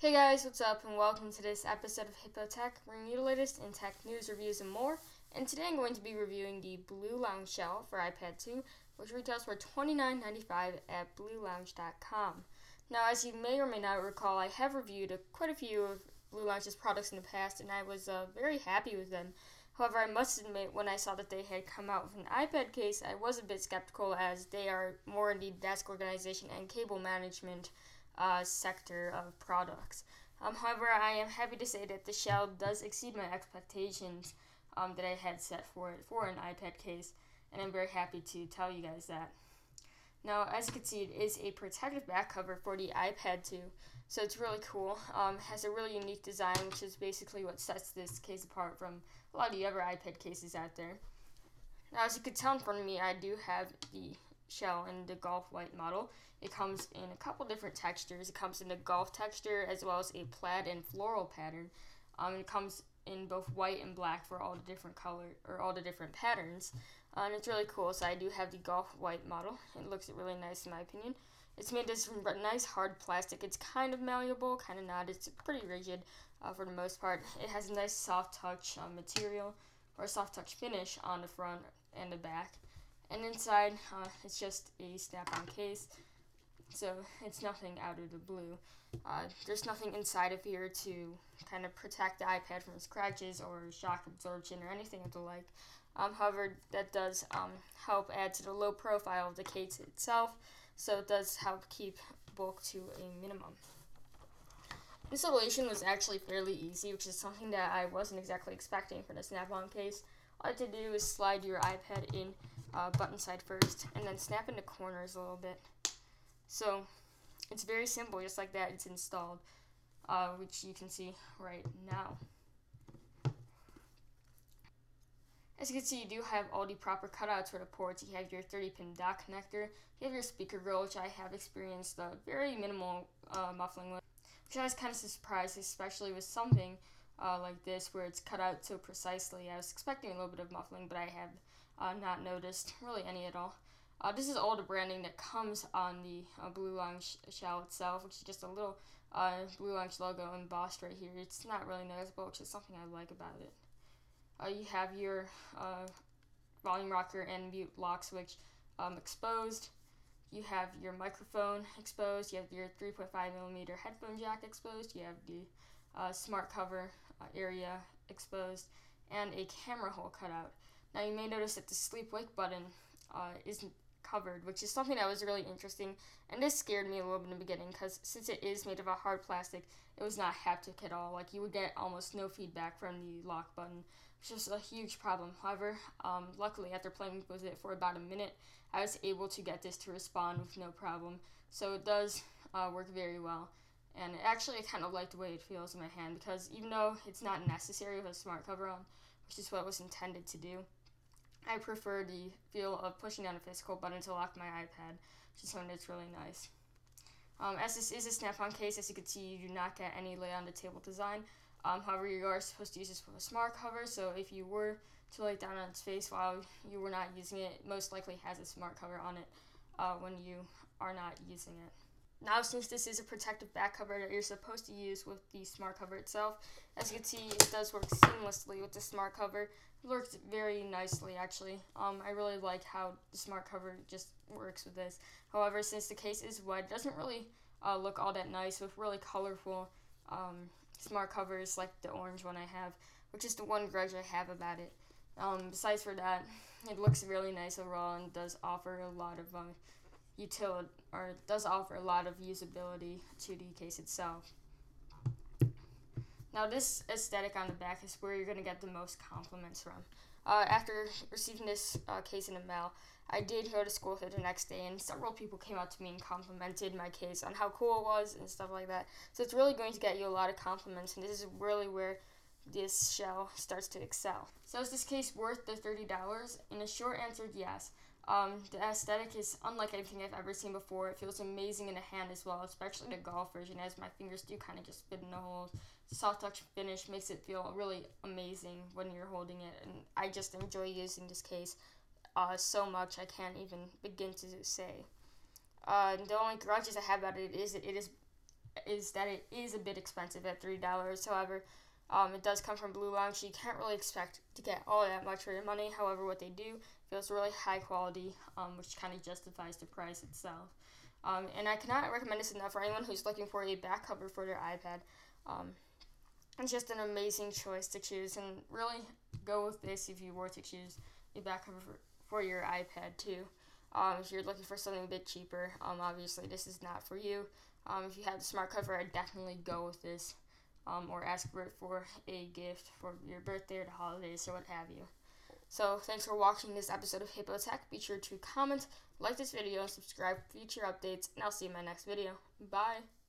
Hey guys, what's up, and welcome to this episode of Hippo Tech, bringing you the latest in tech news, reviews, and more. And today I'm going to be reviewing the BlueLounge Shell for iPad 2, which retails for $29.95 at BlueLounge.com. Now, as you may or may not recall, I have reviewed quite a few of BlueLounge's products in the past, and I was very happy with them. However, I must admit, when I saw that they had come out with an iPad case, I was a bit skeptical, as they are more in the desk organization and cable management sector of products. However, I am happy to say that the Shell does exceed my expectations that I had set for it for an iPad case, and I'm very happy to tell you guys that. Now, as you can see, it is a protective back cover for the iPad 2, so it's really cool. Has a really unique design, which is basically what sets this case apart from a lot of the other iPad cases out there. Now, as you can tell in front of me, I do have the Shell in the golf white model. It comes in a couple different textures. It comes in the golf texture as well as a plaid and floral pattern. It comes in both white and black for all the different all the different patterns. And it's really cool. So I do have the golf white model. It looks really nice in my opinion. It's made of some nice hard plastic. It's kind of malleable, kind of not. It's pretty rigid for the most part. It has a nice soft touch material or soft touch finish on the front and the back. And inside, it's just a snap-on case, so it's nothing out of the blue. There's nothing inside of here to kind of protect the iPad from scratches or shock absorption or anything of the like. However, that does help add to the low profile of the case itself, so it does help keep bulk to a minimum. Installation was actually fairly easy, which is something that I wasn't exactly expecting for the snap-on case. All you have to do is slide your iPad in button side first, and then snap in the corners a little bit. So it's very simple, just like that. It's installed, which you can see right now. As you can see, you do have all the proper cutouts for the ports. You have your 30-pin dock connector. You have your speaker grill, which I have experienced very minimal muffling with, which I was kind of surprised, especially with something like this where it's cut out so precisely. I was expecting a little bit of muffling, but I have not noticed really any at all. This is all the branding that comes on the BlueLounge Shell itself, which is just a little BlueLounge logo embossed right here. It's not really noticeable, which is something I like about it. You have your volume rocker and mute lock switch exposed. You have your microphone exposed. You have your 3.5mm headphone jack exposed. You have the smart cover area exposed, and a camera hole cut out. Now you may notice that the sleep wake button isn't covered, which is something that was really interesting, and this scared me a little bit in the beginning because since it is made of a hard plastic, it was not haptic at all. Like, you would get almost no feedback from the lock button, which is a huge problem. However, luckily after playing with it for about a minute, I was able to get this to respond with no problem. So it does work very well. And actually, I kind of like the way it feels in my hand, because even though it's not necessary with a smart cover on, which is what it was intended to do, I prefer the feel of pushing down a physical button to lock my iPad, which is something that's really nice. As this is a snap-on case, as you can see, you do not get any lay on the table design. However, you are supposed to use this with a smart cover, so if you were to lay it down on its face while you were not using it, it most likely has a smart cover on it when you are not using it. Now, since this is a protective back cover that you're supposed to use with the smart cover itself, as you can see, it does work seamlessly with the smart cover. It works very nicely, actually. I really like how the smart cover just works with this. However, since the case is white, it doesn't really look all that nice with really colorful smart covers like the orange one I have, which is the one grudge I have about it. Besides for that, it looks really nice overall and does offer a lot of usability to the case itself. Now, this aesthetic on the back is where you're going to get the most compliments from. After receiving this case in the mail, I did go to school with it the next day, and several people came up to me and complimented my case on how cool it was and stuff like that. So it's really going to get you a lot of compliments, and this is really where this shell starts to excel. So is this case worth the $30? And the short answer, yes. The aesthetic is unlike anything I've ever seen before. It feels amazing in the hand as well, especially the golf version, as my fingers do kind of just fit in the holes. The soft touch finish makes it feel really amazing when you're holding it, and I just enjoy using this case so much I can't even begin to say. The only grudges I have about it is that it is is that it is a bit expensive at $3. However, it does come from BlueLounge, so you can't really expect to get all that much for your money. However, what they do feels really high quality, which kind of justifies the price itself. And I cannot recommend this enough for anyone who's looking for a back cover for their iPad. It's just an amazing choice to choose, and really go with this if you were to choose a back cover for your iPad too. If you're looking for something a bit cheaper, obviously this is not for you. If you have the smart cover, I'd definitely go with this, or ask for it for a gift for your birthday or the holidays or what have you. So thanks for watching this episode of Hippo Tech. Be sure to comment, like this video, and subscribe for future updates, and I'll see you in my next video. Bye!